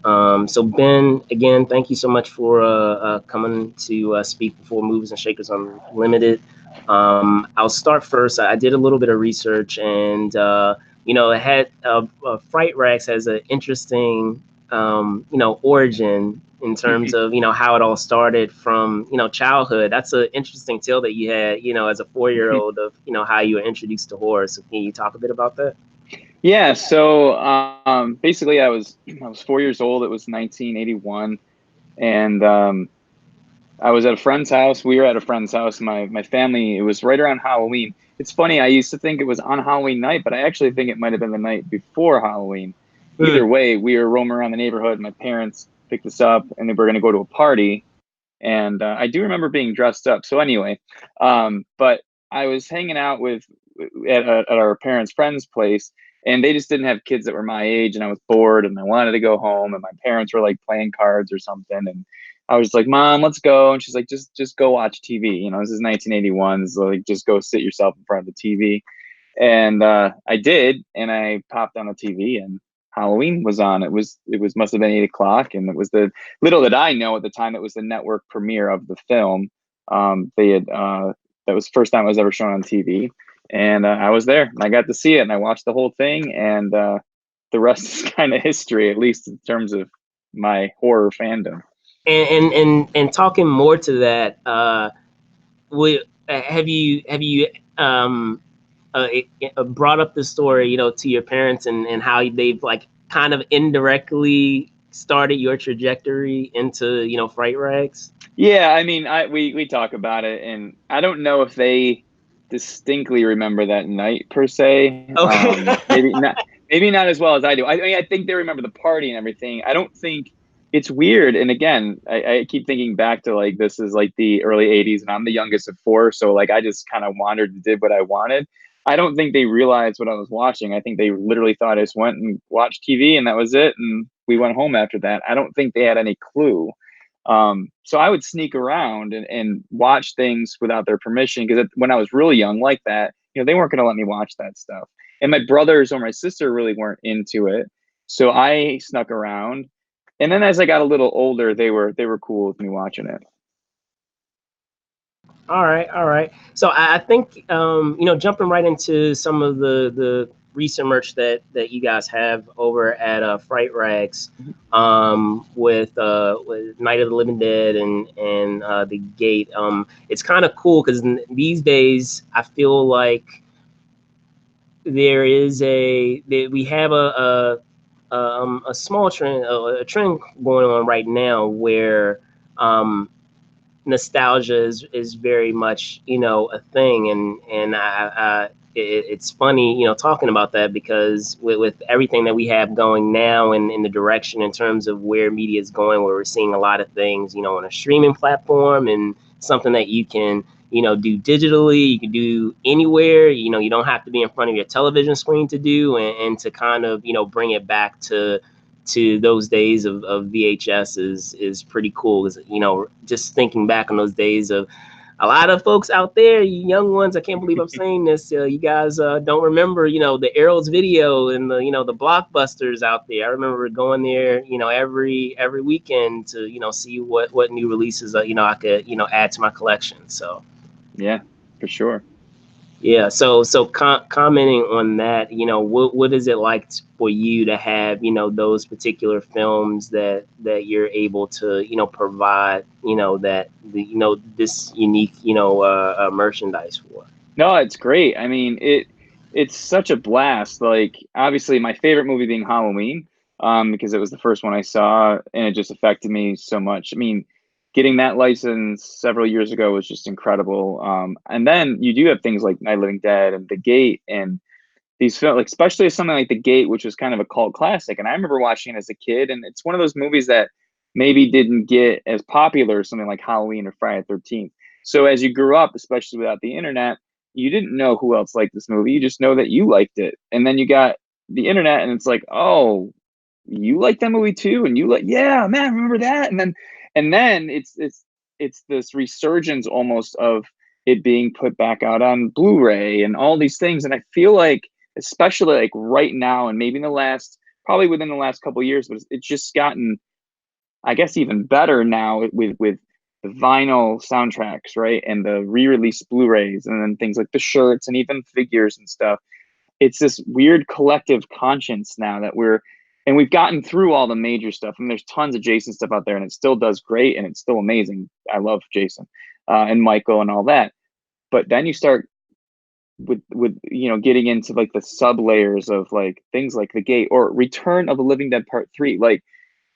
So Ben, again, thank you so much for coming to speak before Movers and Shakers Unlimited. I'll start first. I did a little bit of research, and it had Fright Rags has an interesting origin in terms of how it all started from childhood. That's an interesting tale that you had as a 4-year-old of how you were introduced to horror. So can you talk a bit about that? Yeah, so basically I was 4 years old. It was 1981, and I was at a friend's house. We were at a friend's house. My family. It was right around Halloween. It's funny. I used to think it was on Halloween night, but I actually think it might have been the night before Halloween. Hmm. Either way, we were roaming around the neighborhood. My parents picked us up, and they were going to go to a party. And I do remember being dressed up. So anyway, but I was hanging out at our parents' friend's place, and they just didn't have kids that were my age, and I was bored, and I wanted to go home, and my parents were like playing cards or something, and I was like, "Mom, let's go," and she's like, "Just go watch TV." This is 1981, so like, just go sit yourself in front of the TV. And I did, and I popped on the TV, and Halloween was on. It was must have been 8 o'clock, and it was the little that I know at the time. It was the network premiere of the film. They had that was the first time it was ever shown on TV, and I was there, and I got to see it, and I watched the whole thing, and the rest is kind of history, at least in terms of my horror fandom. And talking more to that, have you um, brought up the story, to your parents and how they've like kind of indirectly started your trajectory into Fright Rags? Yeah, I mean, we talk about it, and I don't know if they distinctly remember that night per se. Okay. Maybe not as well as I do. I mean, I think they remember the party and everything. I don't think it's weird. And again, I keep thinking back to like this is like the early '80s, and I'm the youngest of four, so like I just kind of wandered and did what I wanted. I don't think they realized what I was watching. I think they literally thought I just went and watched TV, and that was it. And we went home after that. I don't think they had any clue. So I would sneak around and watch things without their permission because when I was really young, like that, they weren't going to let me watch that stuff. And my brothers or my sister really weren't into it, so I snuck around. And then as I got a little older, they were cool with me watching it. All right, all right. So I think jumping right into some of the recent merch that you guys have over at Fright Rags, with Night of the Living Dead and the Gate. It's kind of cool because these days I feel like we have a small trend, a trend going on right now where nostalgia is very much a thing, and it's funny talking about that because with everything that we have going now and in the direction in terms of where media is going, where we're seeing a lot of things on a streaming platform and something that you can do digitally, you can do anywhere, you don't have to be in front of your television screen to do, and to kind of bring it back to those days of VHS is pretty cool. Because just thinking back on those days of a lot of folks out there, you young ones, I can't believe I'm saying this. You guys don't remember, the Errol's Video and the blockbusters out there. I remember going there, every weekend to see what new releases I could add to my collection. So Yeah, for sure. yeah, so commenting on that, what is it like for you to have, those particular films that you're able to, provide, that this unique, merchandise for? No, it's great. I mean, it's such a blast. Like, obviously, my favorite movie being Halloween, because it was the first one I saw, and it just affected me so much. I mean, getting that license several years ago was just incredible. And then you do have things like Night of the Living Dead and The Gate, and these films, like especially something like The Gate, which was kind of a cult classic. And I remember watching it as a kid, and it's one of those movies that maybe didn't get as popular as something like Halloween or Friday the 13th. So as you grew up, especially without the internet, you didn't know who else liked this movie. You just know that you liked it. And then you got the internet, and it's like, oh, you like that movie too? And you like, yeah, man, remember that? And then it's this resurgence almost of it being put back out on Blu-ray and all these things. And I feel like, especially like right now, and maybe in the last probably within the last couple of years, but it's just gotten, I guess, even better now with the vinyl soundtracks, right? And the re-release Blu-rays, and then things like the shirts and even figures and stuff. It's this weird collective conscience now that we've gotten through all the major stuff. And there's tons of Jason stuff out there, and it still does great, and it's still amazing. I love Jason and Michael and all that. But then you start with getting into like the sub layers of like things like The Gate or Return of the Living Dead Part 3. Like,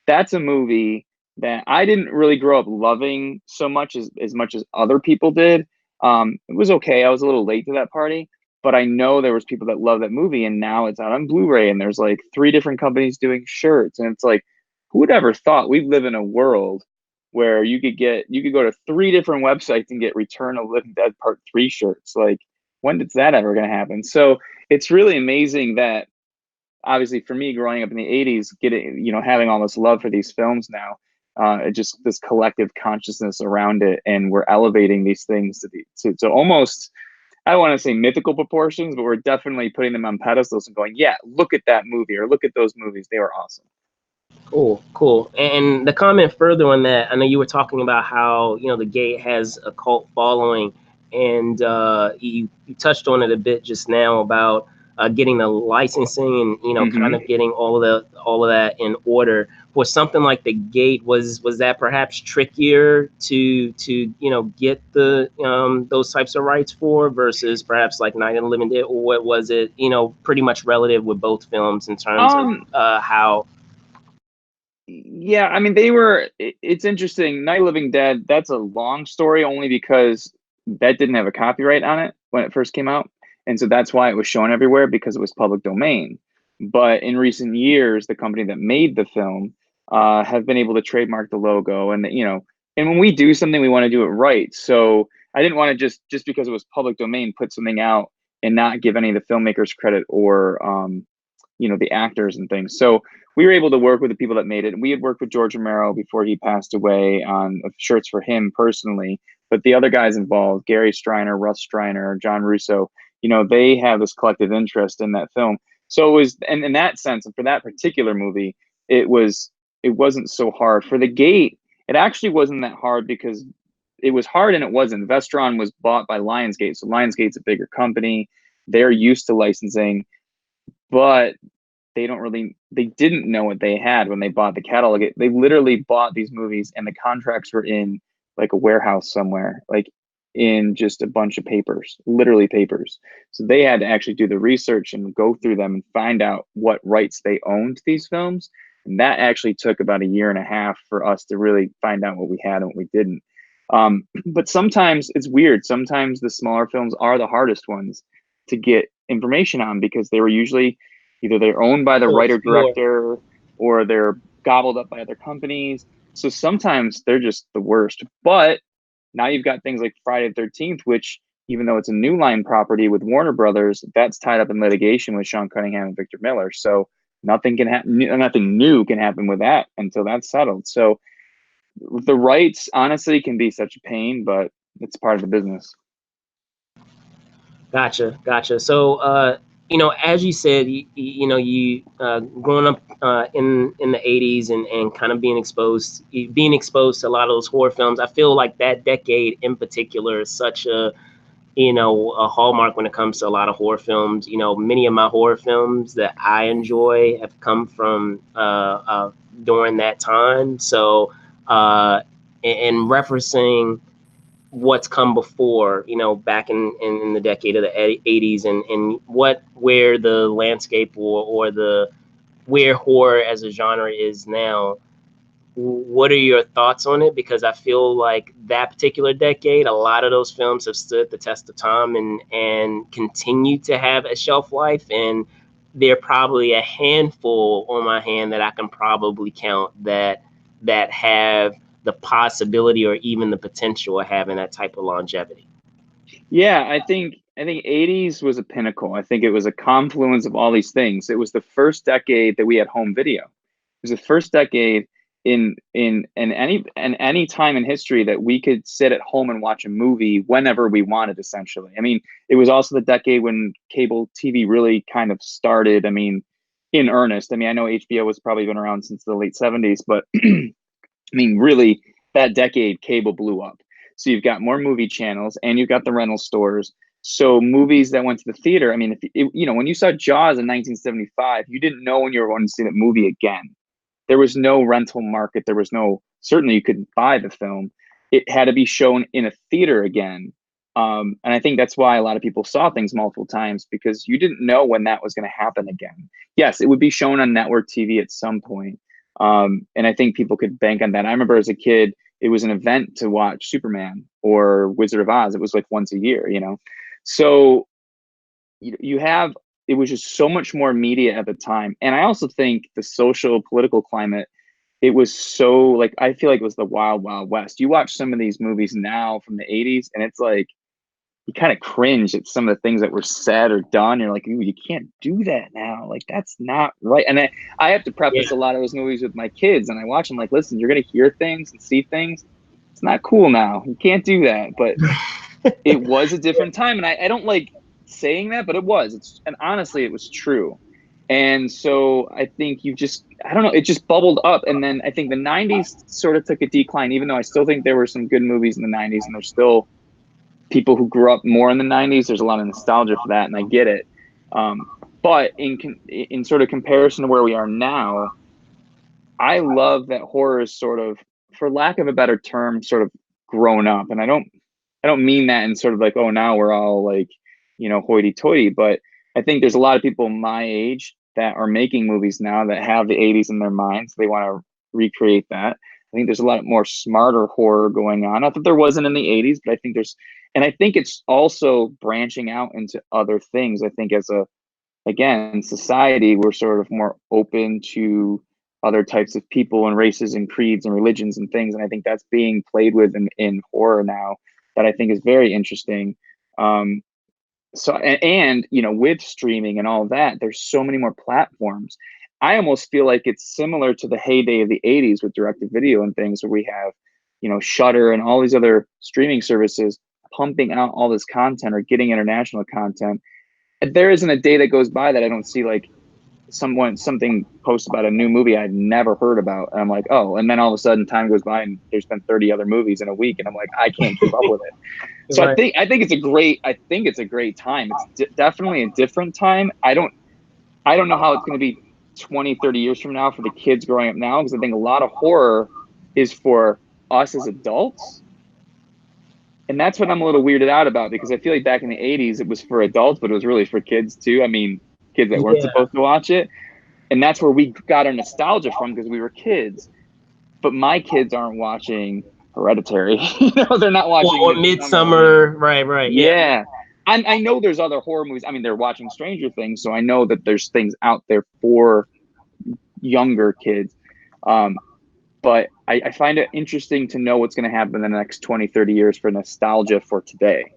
that's a movie that I didn't really grow up loving so much as much as other people did. It was okay. I was a little late to that party, but I know there was people that love that movie, and now it's out on Blu-ray, and there's like 3 different companies doing shirts, and it's like, who would ever thought we live in a world where you could go to 3 different websites and get Return of the Living Dead Part 3 shirts? Like, when is that ever going to happen? So it's really amazing that, obviously for me growing up in the 80s, having all this love for these films now, just this collective consciousness around it, and we're elevating these things to almost, I don't want to say mythical proportions, but we're definitely putting them on pedestals and going, yeah, look at that movie, or look at those movies, they were awesome. Cool. And the comment further on that, I know you were talking about how, The Gate has a cult following, and you touched on it a bit just now about getting the licensing and kind of getting all of that in order. For something like The Gate, was that perhaps trickier to get the those types of rights for, versus perhaps like Night of the Living Dead, or what was it, pretty much relative with both films in terms of how? Yeah, I mean, it's interesting. Night of the Living Dead, that's a long story, only because that didn't have a copyright on it when it first came out. And so that's why it was shown everywhere, because it was public domain. But in recent years, the company that made the film have been able to trademark the logo. And, and when we do something, we want to do it right. So I didn't want to just because it was public domain, put something out and not give any of the filmmakers credit, or, the actors and things. So we were able to work with the people that made it. And we had worked with George Romero before he passed away on shirts for him personally. But the other guys involved, Gary Striner, Russ Striner, John Russo, they have this collective interest in that film. So it was, and in that sense, and for that particular movie, it wasn't so hard. For The Gate, it actually wasn't that hard, because it was hard and it wasn't. Vestron was bought by Lionsgate. So Lionsgate's a bigger company. They're used to licensing, but they didn't know what they had when they bought the catalog. They literally bought these movies, and the contracts were in like a warehouse somewhere, like in just a bunch of papers, literally papers. So they had to actually do the research and go through them and find out what rights they owned to these films. And that actually took about 1.5 years for us to really find out what we had and what we didn't. But sometimes it's weird. Sometimes the smaller films are the hardest ones to get information on, because they were usually either they're owned by the writer director, or they're gobbled up by other companies. So sometimes they're just the worst. But now you've got things like Friday the 13th, which, even though it's a New Line property with Warner Brothers, that's tied up in litigation with Sean Cunningham and Victor Miller. So nothing new can happen with that until that's settled. So the rights honestly can be such a pain, but it's part of the business. Gotcha. So, as you said, you growing up in the 80s, and kind of being exposed to a lot of those horror films. I feel like that decade in particular is such a hallmark when it comes to a lot of horror films. Many of my horror films that I enjoy have come from during that time. So, in referencing what's come before, back in the decade of the 80s, and where the landscape, or where horror as a genre is now. What are your thoughts on it? Because I feel like that particular decade, a lot of those films have stood the test of time, and continue to have a shelf life. And there are probably a handful on my hand that I can probably count that have the possibility, or even the potential, of having that type of longevity. Yeah, I think 80s was a pinnacle. I think it was a confluence of all these things. It was the first decade that we had home video. It was the first decade in any time in history that we could sit at home and watch a movie whenever we wanted, essentially. I mean, it was also the decade when cable TV really kind of started. I mean, in earnest. I mean, I know HBO has probably been around since the late 70s, but I mean, really, that decade, cable blew up. So you've got more movie channels and you've got the rental stores. So movies that went to the theater, I mean, when you saw Jaws in 1975, you didn't know when you were going to see that movie again. There was no rental market. There was no, certainly you couldn't buy the film. It had to be shown in a theater again. And I think that's why a lot of people saw things multiple times, because you didn't know when that was going to happen again. Yes, it would be shown on network TV at some point. And I think people could bank on that. I remember as a kid, it was an event to watch Superman or Wizard of Oz. It was like once a year, you know? So you have, it was just so much more media at the time. And I also think the social political climate, it was so, like, I feel like it was the wild, wild west. You watch some of these movies now from the 80s and it's like, you kind of cringe at some of the things that were said or done. You're like, ooh, you can't do that now. Like, that's not right. And I have to Yeah. preface a lot of those movies with my kids, and I watch them like, listen, you're going to hear things and see things. It's not cool now. You can't do that. But it was a different time. And I don't like saying that, but it was. And honestly, it was true. And so I think I don't know, it just bubbled up. And then I think the 90s sort of took a decline, even though I still think there were some good movies in the 90s, and there's still people who grew up more in the 90s. There's a lot of nostalgia for that, and I get it. But in sort of comparison to where we are now, I love that horror is sort of, for lack of a better term, sort of grown up. And I don't mean that in sort of like, oh, now we're all like, hoity-toity, but I think there's a lot of people my age that are making movies now that have the 80s in their minds. They want to recreate that. I think there's a lot more smarter horror going on. Not that there wasn't in the 80s, but I think and I think it's also branching out into other things. I think again, society, we're sort of more open to other types of people and races and creeds and religions and things. And I think that's being played with in horror now, that I think is very interesting. With streaming and all that, there's so many more platforms. I almost feel like it's similar to the heyday of the 80s with direct to video and things, where we have, Shudder and all these other streaming services pumping out all this content or getting international content. There isn't a day that goes by that I don't see like something post about a new movie I'd never heard about, and I'm like, oh, and then all of a sudden time goes by and there's been 30 other movies in a week, and I'm like, I can't keep up with it. So Right. I think it's a great time. It's definitely a different time. I don't know how it's going to be 20, 30 years from now for the kids growing up now, because I think a lot of horror is for us as adults. And that's what I'm a little weirded out about, because I feel like back in the 80s, it was for adults, but it was really for kids too. I mean, kids that weren't Yeah. supposed to watch it. And that's where we got our nostalgia from, because we were kids. But my kids aren't watching Hereditary. They're not watching Or Midsummer. I mean, Midsummer. Right. Yeah. yeah. I know there's other horror movies. I mean, they're watching Stranger Things, so I know that there's things out there for younger kids. But I find it interesting to know what's going to happen in the next 20, 30 years for nostalgia for today.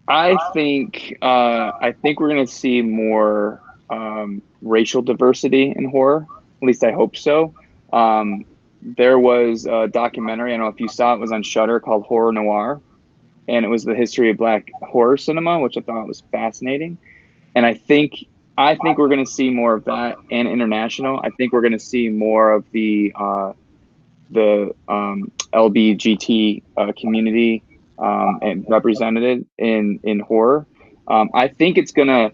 I think we're going to see more racial diversity in horror. At least I hope so. There was a documentary, I don't know if you saw it, was on Shudder, called Horror Noir, and it was the history of Black horror cinema, which I thought was fascinating. And I think we're going to see more of that, and international. I think we're going to see more of the LBGT community and represented in horror. I think it's gonna,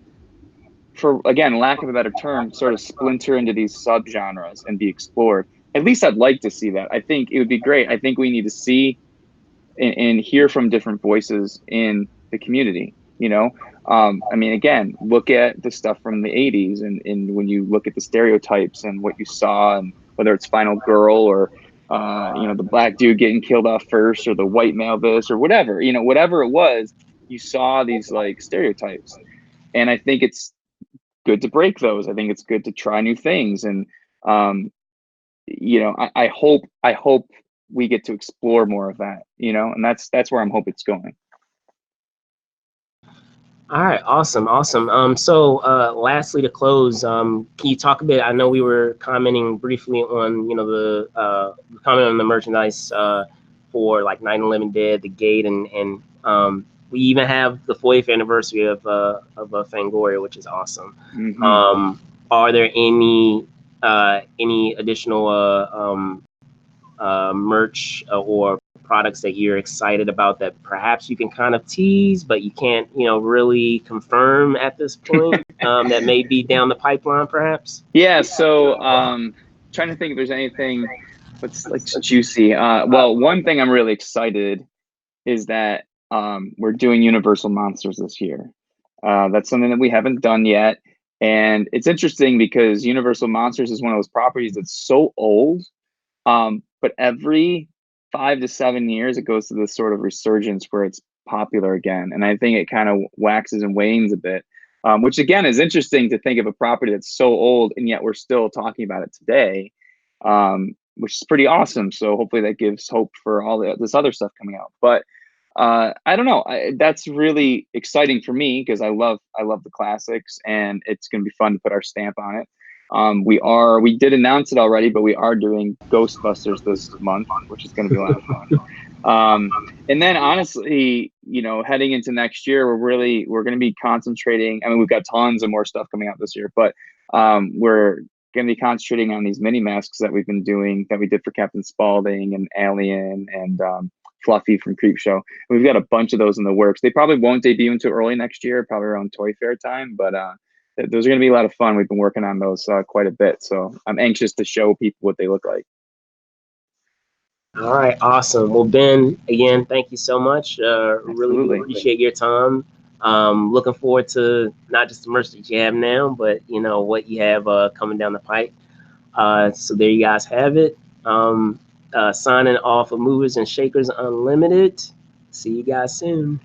for again, lack of a better term, sort of splinter into these subgenres and be explored. At least I'd like to see that. I think it would be great. I think we need to see and hear from different voices in the community. I mean, again, look at the stuff from the 80s, and when you look at the stereotypes and what you saw, and whether it's Final Girl or the black dude getting killed off first, or the white male this, or whatever, whatever it was, you saw these like stereotypes. And I think it's good to break those. I think it's good to try new things. And I hope we get to explore more of that, and that's where I'm hoping it's going. All right, awesome, awesome. So lastly to close, can you talk a bit? I know we were commenting briefly on, the comment on the merchandise for like 9/11 Dead, the Gate, and we even have the 40th anniversary of Fangoria, which is awesome. Hmm. Are there any additional merch or products that you're excited about that perhaps you can kind of tease, but you can't, really confirm at this point, that may be down the pipeline, perhaps? Yeah, so trying to think if there's anything what's like juicy. Well, one thing I'm really excited is that we're doing Universal Monsters this year. That's something that we haven't done yet. And it's interesting because Universal Monsters is one of those properties that's so old, but every 5 to 7 years, it goes to this sort of resurgence where it's popular again. And I think it kind of waxes and wanes a bit, which again is interesting to think of a property that's so old and yet we're still talking about it today, which is pretty awesome. So hopefully that gives hope for all this other stuff coming out. But I don't know. That's really exciting for me because I love the classics, and it's going to be fun to put our stamp on it. We did announce it already, but we are doing Ghostbusters this month, which is going to be a lot of fun. And then honestly, heading into next year, we're going to be concentrating. I mean, we've got tons of more stuff coming out this year, but we're going to be concentrating on these mini masks that we've been doing, that we did for Captain Spaulding and Alien and Fluffy from Creepshow. We've got a bunch of those in the works. They probably won't debut until early next year, probably around Toy Fair time, but those are going to be a lot of fun. We've been working on those quite a bit, so I'm anxious to show people what they look like. All right, awesome. Well, Ben, again, thank you so much. Really do Absolutely. appreciate your time. Looking forward to not just the merch that you have now, but what you have coming down the pipe. So there you guys have it. Signing off of Movers and Shakers Unlimited. See you guys soon.